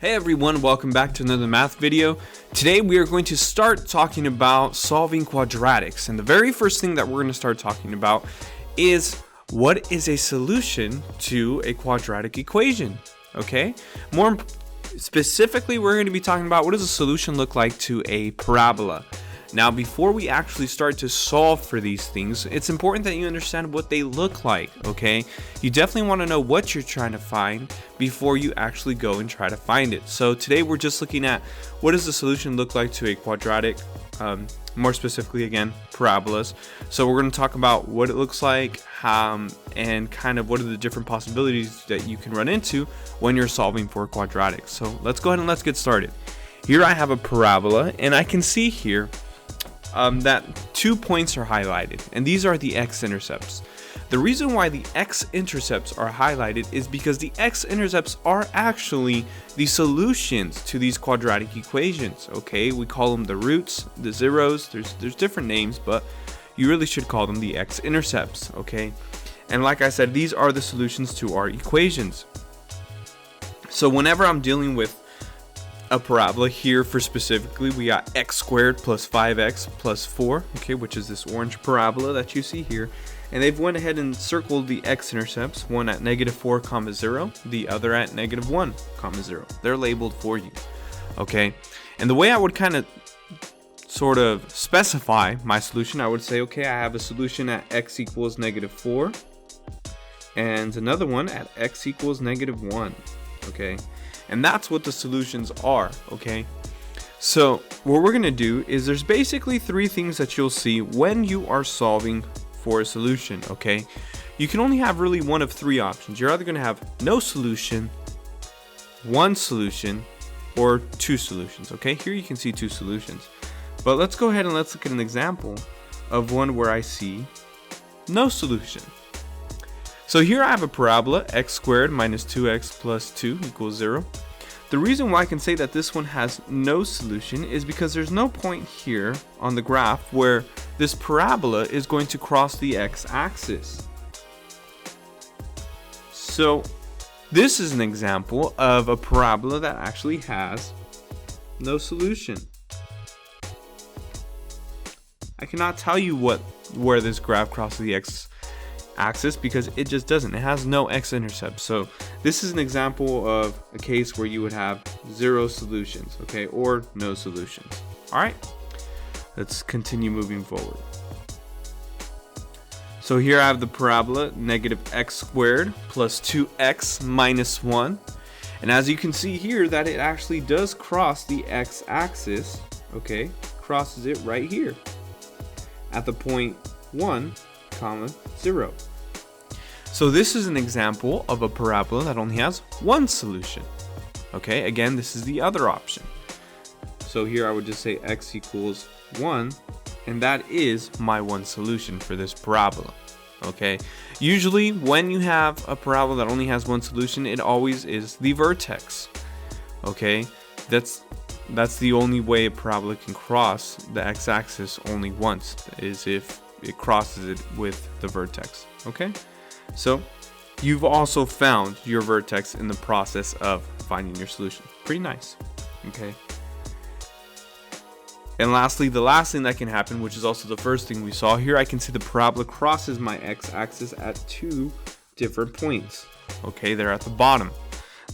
Hey everyone, welcome back to another math video. Today we are going to start talking about solving quadratics, and the very first thing that we're going to start talking about is what is a solution to a quadratic equation. Okay, more specifically we're going to be talking about what does a solution look like to a parabola. Now, before we actually start to solve for these things, it's important that you understand what they look like, okay? You definitely want to know what you're trying to find before you actually go and try to find it. So today we're just looking at what does the solution look like to a quadratic, more specifically, again, parabolas. So we're going to talk about what it looks like, and kind of what are the different possibilities that you can run into when you're solving for quadratics. So let's go ahead and let's get started. Here I have a parabola, and I can see here that 2 points are highlighted, and these are the x-intercepts. The reason why the x-intercepts are highlighted is because the x-intercepts are actually the solutions to these quadratic equations. Okay, we call them the roots, the zeros. There's different names, but you really should call them the x-intercepts. Okay, and like I said, these are the solutions to our equations. So whenever I'm dealing with a parabola, here for specifically we got x squared plus 5x plus 4, okay, which is this orange parabola that you see here, and they've went ahead and circled the x-intercepts, one at -4, 0, the other at -1, 0. They're labeled for you, okay? And the way I would kind of sort of specify my solution, I would say, okay, I have a solution at x equals -4 and another one at x equals -1, okay? And that's what the solutions are, okay? So what we're gonna do is there's basically 3 things that you'll see when you are solving for a solution, okay? You can only have really one of 3 options. You're either gonna have no solution, 1 solution, or 2 solutions, okay? Here you can see 2 solutions. But let's go ahead and let's look at an example of one where I see no solution. So here I have a parabola, x squared minus 2x plus 2 equals 0. The reason why I can say that this one has no solution is because there's no point here on the graph where this parabola is going to cross the x-axis. So this is an example of a parabola that actually has no solution. I cannot tell you where this graph crosses the x-axis because it just doesn't. It has no x-intercept. So this is an example of a case where you would have 0 solutions, okay, or no solutions. All right, let's continue moving forward. So here I have the parabola (-x squared plus 2x minus 1), and as you can see here that it actually does cross the x-axis, okay, crosses it right here at the point 1, 0. So this is an example of a parabola that only has 1 solution. Okay, again, this is the other option. So here I would just say x equals 1, and that is my 1 solution for this parabola. Okay, usually when you have a parabola that only has 1 solution, it always is the vertex. Okay, that's the only way a parabola can cross the x-axis only once, is if it crosses it with the vertex. Okay, so you've also found your vertex in the process of finding your solution. Pretty nice. Okay, and lastly, the last thing that can happen, which is also the first thing we saw here, I can see the parabola crosses my x-axis at 2 different points. Okay, they're at the bottom.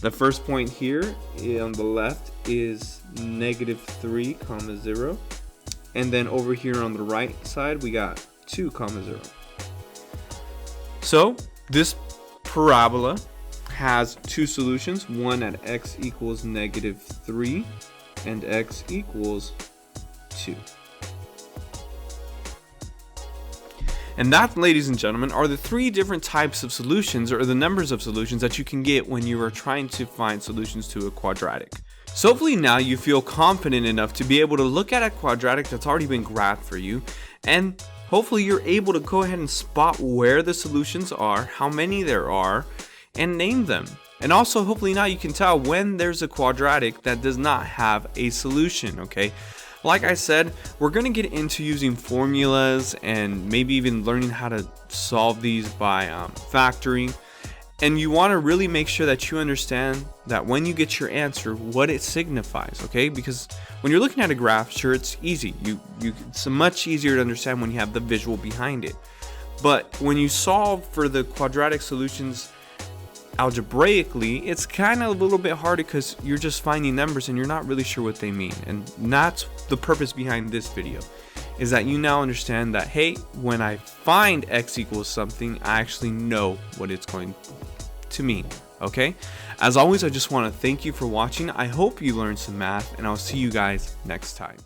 The first point here on the left is -3, 0, and then over here on the right side we got 2, 0. So this parabola has 2 solutions, one at x equals -3 and x equals 2. And that, ladies and gentlemen, are the 3 different types of solutions, or the numbers of solutions that you can get when you are trying to find solutions to a quadratic. So hopefully now you feel confident enough to be able to look at a quadratic that's already been graphed for you, and hopefully you're able to go ahead and spot where the solutions are, how many there are, and name them. And also hopefully now you can tell when there's a quadratic that does not have a solution, okay? Like I said, we're going to get into using formulas and maybe even learning how to solve these by factoring. And you want to really make sure that you understand that when you get your answer, what it signifies, okay? Because when you're looking at a graph, sure, it's easy. It's much easier to understand when you have the visual behind it. But when you solve for the quadratic solutions algebraically, it's kind of a little bit harder because you're just finding numbers and you're not really sure what they mean. And that's the purpose behind this video, is that you now understand that, hey, when I find x equals something, I actually know what it's going to mean, okay? As always, I just want to thank you for watching. I hope you learned some math, and I'll see you guys next time.